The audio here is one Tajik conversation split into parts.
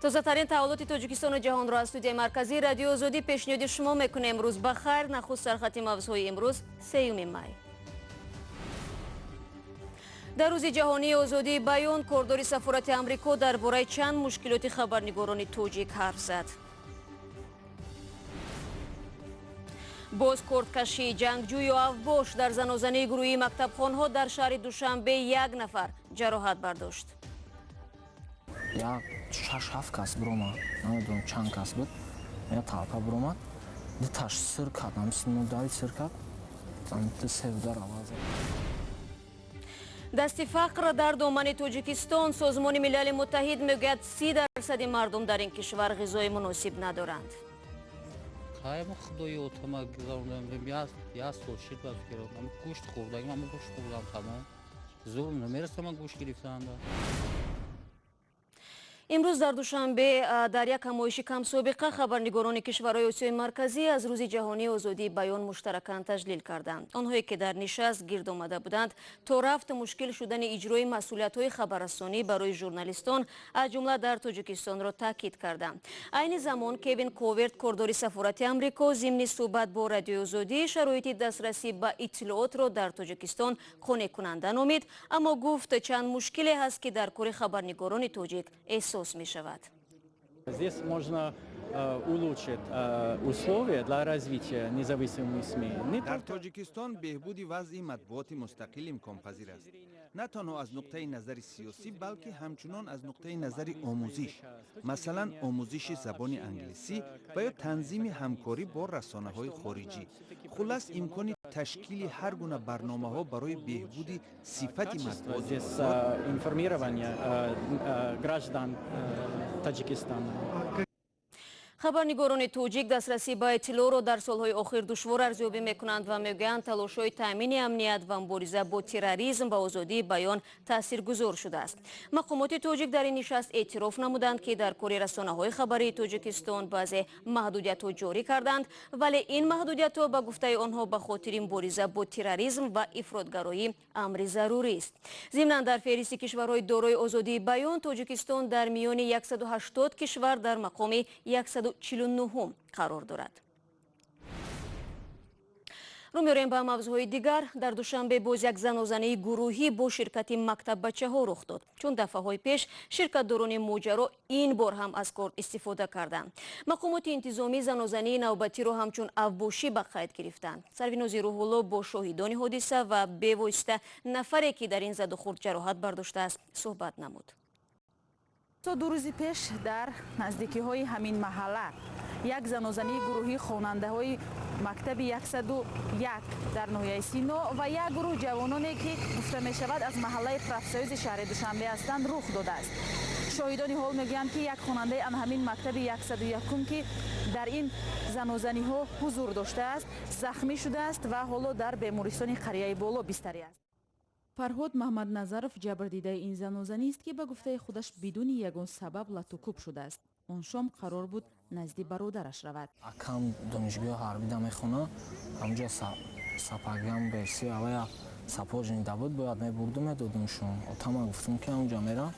تازه‌ترین تحولات تاجیکستان و جهان را از استودیوی مرکزی رادیو آزادی پیشنهاد شما میکنه. امروز بخیر. نخست سرخط موضوعهای امروز 3 می. در روز جهانی آزادی بیان، کاردار سفارت آمریکا درباره چند مشکلات خبرنگاران تاجیک حرف زد. باز کردکشی جنگجوی و افباش در زنازنی گروهی مکتبخوانها در شهر دوشنبه 1 نفر جراحت برداشت. یا 6-7 کس برومد، نمیدونم چند کس بود، یا طلبه برومد، دیتاش سر کرد، همسن داری سر کرد، تا سفدار آواز. دست فقر در دامن تاجیکستان، سازمان ملل متحد میگوید 30% مردم در این کشور غذای مناسب ندارند. خواهیم خدای اتومات گذاردم یا سوشید باز کردم گوشت خوردم اما گوشت خوردم تمام زور نمیرسم گوشت گرفتن. امروز در دوشنبه در یک همایش کم سابقه خبرنگاران کشورهای آسیای مرکزی از روز جهانی آزادی بیان مشترکاً تجلیل کردند. آنهایی که در نشست گرد آمده بودند تا رفت مشکل شدن اجرای مسئولیت‌های خبررسانی برای ژورنالیستان از جمله در تاجیکستان را تاکید کردند. عین زمان کوین کوورت کاردار سفارت آمریکا ضمن صحبت با رادیو آزادی شرایط دسترسی به اطلاعات را در تاجیکستان قانع کننده نامید، اما گفت چند مشکلی هست که در کار خبرنگاران تاجیک احساس می شود. Здесь можно улучшить условия для развития независимых СМИ. در تاجیکستان بهبودی وضع مطبوعات مستقل امکان‌پذیر است. نه تنها از نقطه نظر سیاسی بلکه همچنان از نقطه نظر آموزش، مثلا آموزش زبان انگلیسی و یا تنظیم همکاری با رسانه‌های خارجی. خلاص امکان تشکیل هر گونه برنامه‌ها برای بهبود صفت مطبوعات Информирование граждан Таджикистана. خبرنگاران تاجیک دسترسی به اطلاع را در سالهای آخر دشوار ارزیابی میکنند و میگویند تلاش‌های تامین امنیت و مبارزه با تروریسم به آزادی بیان تاثیرگذار شده است. مقامات تاجیک در این نشست اعتراف نمودند که در کار رسانه‌های خبری تاجیکستان بعضی محدودیت‌ها جاری کردند، ولی این محدودیت‌ها به گفته آنها به خاطر مبارزه با تروریسم و افراطگرایی امر ضروری است. ضمناً در فهرست کشورهای دارای آزادی بیان تاجیکستان در میان 180 کشور در مقام 149 قرار دارد. رو می‌رویم به موضوعهای دیگر. در دوشنبه باز یک زنازنه گروهی با شرکت مکتب بچه‌ها رخ داد، چون دفعه‌های پیش شرکت‌داران ماجرا این بار هم از کارت استفاده کردند. مقامات انتظامی زنازنه نوبتی را همچون افباشی به قید گرفتند. سرورناز روح‌الله با شاهدان حادثه و به واسطه نفری که در این زد و خورد جراحت برداشته است صحبت نمود. تا 2 روز پیش در نزدیکی های همین محله یک زنازنی گروهی خواننده های مکتب 101 در ناحیه سینا و یک گروه جوانانی که گفته می شود از محله پرافسایز شهر دوشنبه هستند رخ داده است. شاهدان حال میگویند که یک خواننده ان همین مکتب 101 که در این زنازنی ها حضور داشته است زخمی شده است و حالا در بیمارستان قریه بالا بستری است. فرهاد محمد نظرов جبردیده این زنازنی است که به گفته خودش بدون یگان سبب لطوکوب شده است. آن شام قرار بود نزد برادرش رود. اکم دانشگاه حربی دا میخونه، همجا سپاگیام برسی اولا سپاج نیده بود باید میبردم میدادمشون. اتما گفتم که همجا میرم.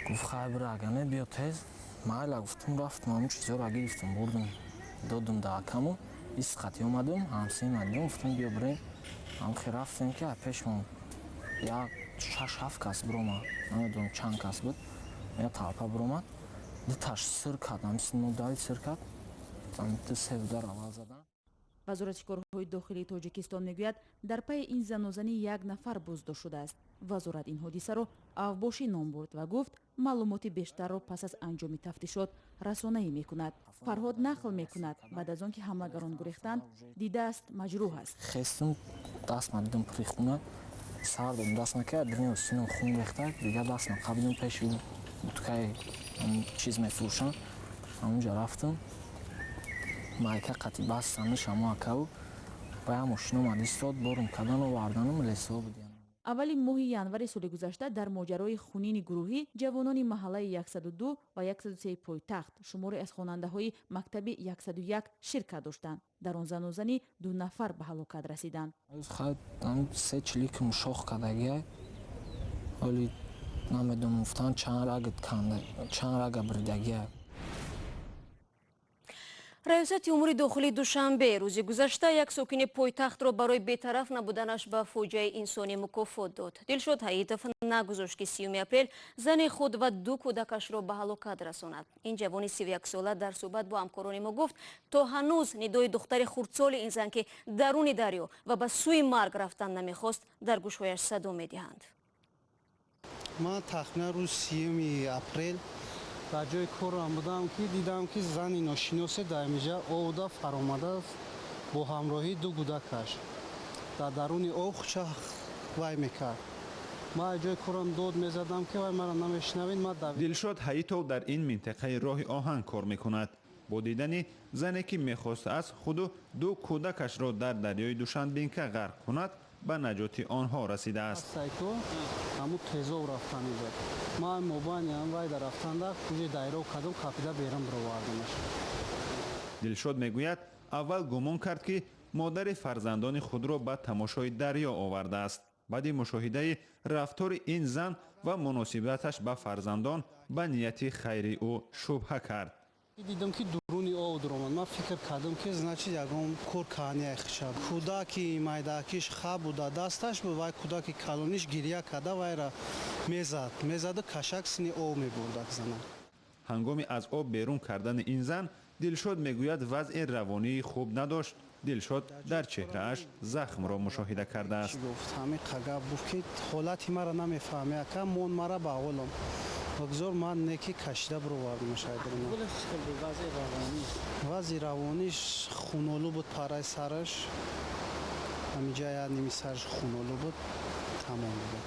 گفت خیلی برای اگه بیا تیز. مایلا گفتم رفتم همون چیزا را گرفتم بردم دادم دا اکمو. ایست خطی اومدم همسی مدیم گفتم بیا بریم. هم که رفتیم که پیشمون یا 6-7 کس برومد، نمیدونم چند کس بود، یا طلبه برومد، دیتاش سر کرد، همسن داری سر کرد، تا سفدار آواز زدن. وزارت کارهای داخلی تاجیکستان میگوید در پی این زنازنی 1 نفر بازداشت شده است. وزارت این حادثه را افباشی نام برد و گفت معلومات بیشتر را پس از انجام تفتیشات رسانه‌ای میکند. فرهاد نقل میکند بعد از آنکه حملگران گریختند دیده است مجروح است. خستم دست مدیدم پری خونه سر دادم دست نکرد بریم سینم خون ریخته دیگه دست نقبیدم پیش بودکه چیز میفروشن همونجا رفتم مایکه قطعی بستن شما اکاو باید ماشین اومد ایستاد بارم کدن و وردنم لیسا بودیم. اولی ماه ینور سال گذشته در ماجرای خونین گروهی جوانان محله 102 و 103 پایتخت شماری از خواننده های مکتب 101 شرکت داشتند. در آن زنازنی 2 نفر به هلاکت رسیدند. خیلی 3 چلیک مشاخ کدگی ولی намедонам гуфтанд чанд рага бурдагия. раёсати умури дохилӣ душанбе рӯзи гузашта як сокини пойтахтро барои бетараф набуданаш ба фоҷиаи инсонӣ мукофот дод. Дилшод Ҳаитов нагузошт ки 30 апрел зани худ ва ду кӯдакашро ба ҳалокат расонад. Ин ҷавони 31-сола дар суҳбат бо ҳамкорони мо гуфт, то ҳанӯз нидои духтари хурдсоли ин зан ки даруни дарё ва ба сӯи марг рафтан намехост дар гӯшҳояш садо медиҳанд. ман тахминан рӯзи 30 апрел дар ҷои корам будам ки дидам ки зани ношиносе дар инҷа овда фаромадааст бо ҳамроҳии ду кӯдакаш дар даруни об хуча вай мекард. ман ҷои корам дод мезадам ки вай маро намешунавед. Дилшод Ҳаитов дар ин минтақаи роҳи оҳан кор мекунад. бо дидани зане ки мехостааст худу ду кӯдакашро дар дарёи Душанбенка ғарқ кунад ба наҷоти онҳо расидааст. ҳамун тезоб рафтани дод. ман мобайнам вай дар рафтанда куҷаи дайроб кардам, қапида берам бировардамаш. Дилшод мегӯяд, аввал гумон кард ки модари фарзандони худро ба тамошои дарё овардааст. баъди мушоҳидаи рафтори ин зан ва муносибаташ ба фарзандон ба нияти хайри ӯ шубҳа кард. дидам ки дуруни об дуромад. ман фикр кардам ки значит ягон кор каҳания хишаб. кӯдаки майдакиш хаб буда дасташ буд, вай кӯдаки калониш гирья карда вайра мезаду кашак сини об мебурдак зана. ҳангоми аз об берун кардани ин зан Дилшод мегӯяд вазъи равонии хуб надошт. Дилшод дар чеҳрааш захмро мушоҳида кардааст. гуфт ҳамин қагаб буд ки ҳолати маро намефаҳме, ака мон мара ба ҳолам. бигзор ман неки кашида бировардам шайдро. вазъи равониш хунолу буд, параи сараш ҳаминҷа яъни сараш хунолу буд, тамом буд.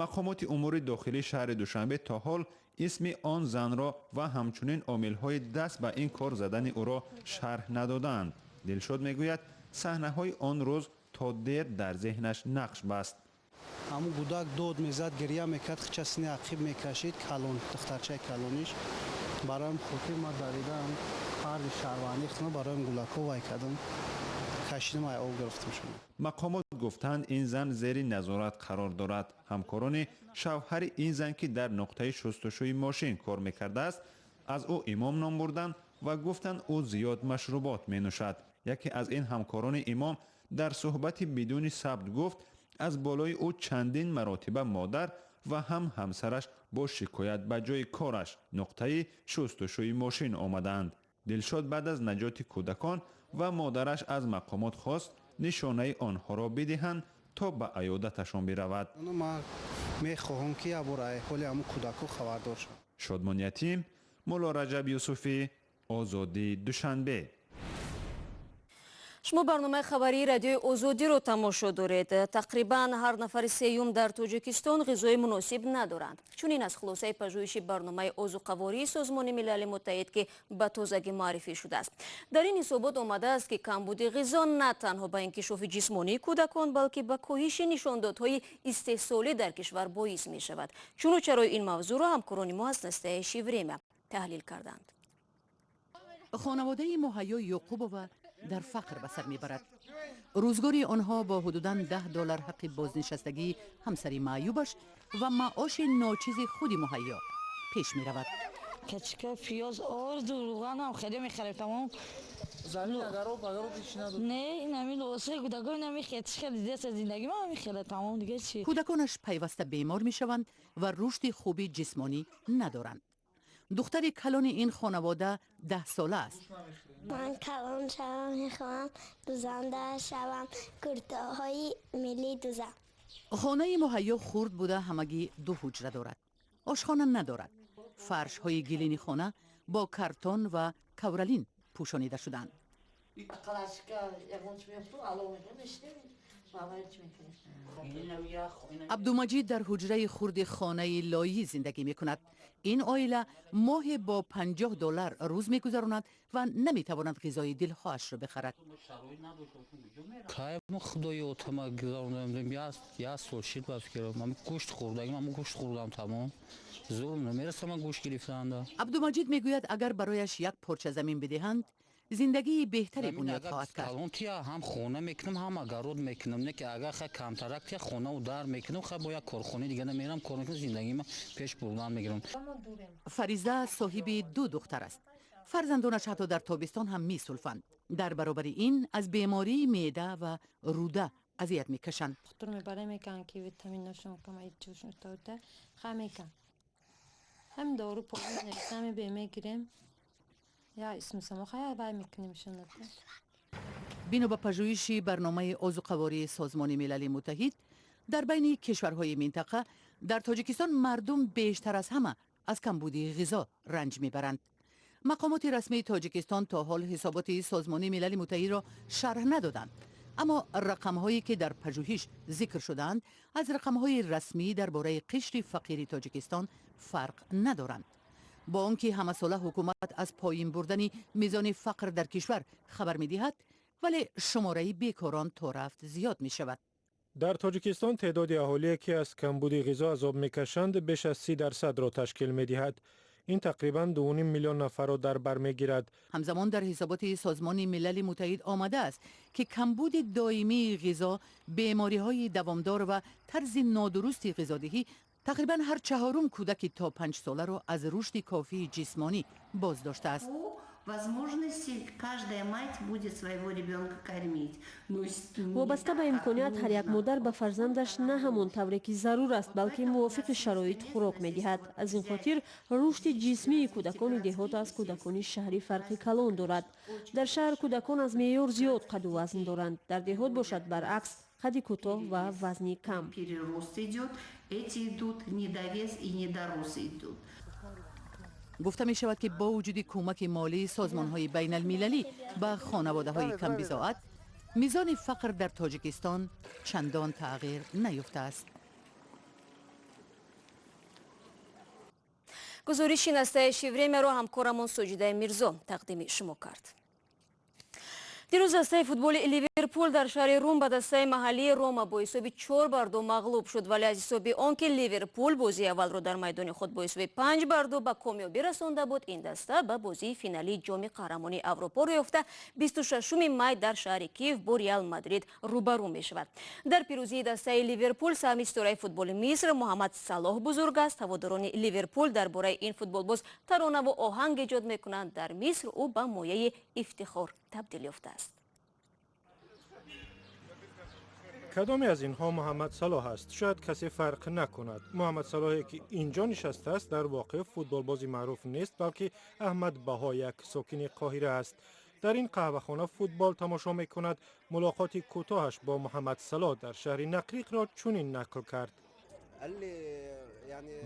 мақомоти умури дохилии шаҳри Душанбе то ҳол исми он занро ва ҳамчунин омилҳои даст ба ин кор задани ӯро шарҳ надоданд. Дилшод мегӯяд, саҳнаҳои он рӯз то дер дар зеҳнаш нақш баст. ҳамун кӯдак дод мезад, гирья мекард, хича сини ақиб мекашид, калон духтарчаи калониш бароим хотир ман даридам, қарди шаҳрвандӣ худам бароим гулако вай кардам, кашидам, ай об гирифтам шуд. мақомот гуфтанд ин зан зери назорат қарор дорад. ҳамкорони шавҳари ин зан ки дар нуқтаи шустушӯи мошин кор мекардааст, аз ӯ имом ном бурданд ва гуфтанд ӯ зиёд машрубот менӯшад. яке аз ин ҳамкорони имом дар суҳбати бидуни сабт гуфт, аз болои ӯ чандин маротиба модар ва ҳам ҳамсараш бо шикоят ба ҷои кораш нуқтаи шустушӯи мошин омаданд. Дилшод баъд аз наҷоти кӯдакон ва модараш аз мақомот хост нишонаи онҳоро бидиҳанд то ба аёдаташон биравад. ман мехоҳам ки ябор аҳволи ҳамун кӯдако хабардор шавам. Шодмон Ятим, Мулло Раҷаб Юсуфӣ, Озодӣ, Душанбе. шумо барномаи хабарии радиои Озодиро тамошо доред. тақрибан ҳар нафари сеюм дар Тоҷикистон ғизои муносиб надоранд. чунин аз хулосаи пажӯҳиши барномаи озуқавории Созмони Милали Муттаҳид ки ба тозагӣ маърифӣ шудааст. дар ин ҳисобот омадааст ки камбуди ғизо на танҳо ба инкишофи ҷисмонии кӯдакон, балки ба коҳиши нишондодҳои истеҳсолӣ дар кишвар боис мешавад. чуну чарои ин мавзӯъро ҳамкорони мо аз настоящее время таҳлил карданд. خانواده مهیا یعقوبова در فقر به سر میبرد. روزگاری آنها با حدوداً $10 حق بازنشستگی همسری معیوبش و معاش ناچیز خود مهیا پیش می رود. کچکه پیاز آرد و روغن هم خیلی میخریم تمام. زمین اگر رو پیش نداره؟ نه این همین لباسه کودکان نمیخرد، خیلی دیگه از زندگی ما میخرد تمام دیگه چی. کودکانش پیوسته بیمار میشوند و رشد خوبی جسمانی ندارند. دختر کلان این خانواده 10 ساله است. من کلان شوم میخوام دوزنده شوم کرتاهای ملی دوزم. خانه مهیا خرد بوده همگی 2 حجره دارد. آشخانه ندارد. فرش های گلین خانه با کارتون و کورالین پوشانیده شدند. عبدالمجید در حجره خرد خانه لایی زندگی می کند. این عائله ماه با $50 روز می گذراند و نمی تواند غذای دلخواهش را بخرد. کایم خدای اوتما گذراندم یا سال شد با فکرم من گوشت خوردم تمام زور نمیرسم من گوشت گرفتند. عبدالمجید می گوید اگر برایش یک پارچه زمین بدهند زندگی بهتری بنیاد خواهد کرد. کلان تیا هم خونه میکنم هم اگرود میکنم نه که اگر خیلی کمترک تیا خونه و در میکنم خیلی با یک کارخونه دیگه نمیرم کار میکنم زندگی ما پیش بردن میگیرم. فریزه صاحب 2 دختر است. فرزندانش حتی در تابستان هم میسولفند. در برابر این از بیماری معده و روده اذیت میکشند. دکتر میبره میگن که ویتامیناشون کم ایجوشون داده خمیکن. هم دارو پایین نشتم میگیریم یا اسم سماخه بای میکنیم شنده. بنا به پژوهش برنامه عضوقواری سازمان ملل متحد در بین کشورهای منطقه در تاجیکستان مردم بیشتر از همه از کمبودی غذا رنج میبرند. مقامات رسمی تاجیکستان تا حال حسابات سازمان ملل متحد را شرح ندادند، اما رقم‌هایی که در پژوهش ذکر شدند از رقم‌های رسمی درباره قشر فقیر تاجیکستان فرق ندارند. با آنکه همه ساله حکومت از پایین بردن میزان فقر در کشور خبر می‌دهد، ولی شماره بیکاران تا رفت زیاد می‌شود. در تاجیکستان تعداد اهالی که از کمبود غذا عذاب می‌کشند بیش از 30% را تشکیل می‌دهد. این تقریباً 2.5 میلیون نفر را در بر می‌گیرد. همزمان در حسابات سازمان ملل متحد آمده است که کمبود دائمی غذا، بیماری‌های دوامدار و طرز نادرستی غذادهی تقریباً هر 4 کودک تا 5 ساله را از رشد کافی جسمانی باز داشته است. وابسته به امکانیت هر یک مادر به فرزندش نه همان طوری که ضرور است بلکه موافق شرایط خوراک می‌دهد. از این خاطر رشد جسمی کودکان دهات از کودکان شهری فرقی کلان دارد. در شهر کودکان از معیار زیاد قد و وزن دارند، در دهات باشد برعکس قد کوتاه و وزنی کم. گفته می شود که با وجود کمک مالی سازمان های بین المللی به خانواده های کم بضاعت، میزان فقر در تاجیکستان چندان تغییر نیافته است. گزارش نستایش время رو همکارمون سجده میرزا تقدیم شما کرد. دیروز دسته فوتبال لیورپول در شهر روم به دسته محلی روما با حساب 4-2 مغلوب شد، ولی از حساب آنکه لیورپول بازی اول را در میدان خود با حساب 5-2 به کامیابی رسانده بود، این دسته به بازی فینالی جام قهرمانی اروپا رو یافته 26 می در شهر کیف با ریال مادرید روبرو می شود. در پیروزی دسته لیورپول سهمی ستاره فوتبال مصر محمد صلاح بزرگ است. هواداران لیورپول درباره این فوتبال باز ترانه و آهنگ ایجاد میکنند. در مصر او به مایه افتخار تبدیل یافته است. کدامی از اینها محمد صلاح است؟ شاید کسی فرق نکند. محمد صلاحی که اینجا نشسته است در واقع فوتبال بازی معروف نیست، بلکه احمد بها یک ساکن قاهره است. در این قهوه‌خانه فوتبال تماشا میکند. ملاقات کوتاهش با محمد صلاح در شهر نقریق را چنین نقل کرد.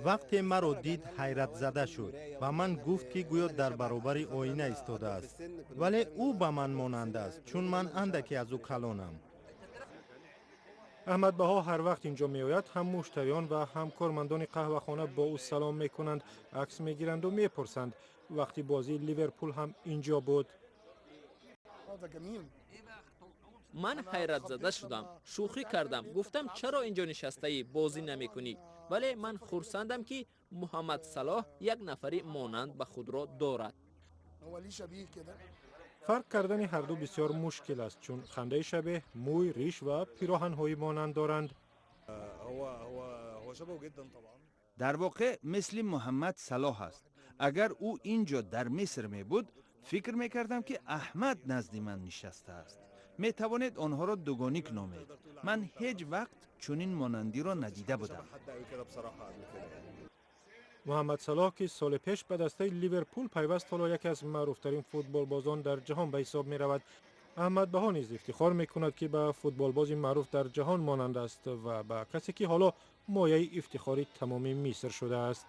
وقتی مرا دید حیرت زده شد و من گفت که گویا در برابر آینه ایستاده است، ولی او به من مانند است چون من اندکی از او کلانم. احمد بها هر وقت اینجا می آید هم مشتریان و هم کارمندان قهوه‌خانه با او سلام می کنند، عکس می گیرند و می پرسند. وقتی بازی لیورپول هم اینجا بود. من حیرت زده شدم، شوخی کردم، گفتم چرا اینجا نشسته بازی نمی کنی؟ ولی من خرسندم که محمد صلاح یک نفری مانند به خود را دارد. فرق کردن هر دو بسیار مشکل است چون خنده شبیه، موی، ریش و پیراهن‌های مانند دارند. در واقع مثل محمد صلاح است. اگر او اینجا در مصر می بود فکر می کردم که احمد نزد من نشسته است. می توانید آنها را دوگانیک نامید. من هیچ وقت چنین مانندی را ندیده بودم. محمد صلاح که سال پیش به دسته لیورپول پیوست حالا یکی از معروفترین فوتبال بازان در جهان به حساب می رود. احمد بها نیز افتخار می کند که به فوتبال بازی معروف در جهان مانند است و به کسی که حالا مایه افتخاری تمام مصر شده است.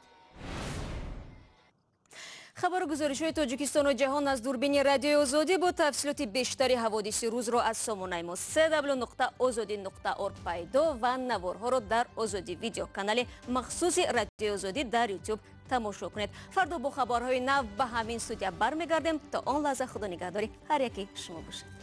خبر گزارش‌های تاجیکستان و جهان از دوربین رادیوی آزادی با تفصیلات بیشتری حوادث روز را از سامانه ما www.azadi.org پیدا و نوارها را در آزادی ویدیو کانال مخصوص رادیوی آزادی در یوتیوب تماشا کنید. فردا با خبرهای نو به همین استودیو برمیگردیم. تا آن لحظه خدا نگهداری هر یکی شما باشد.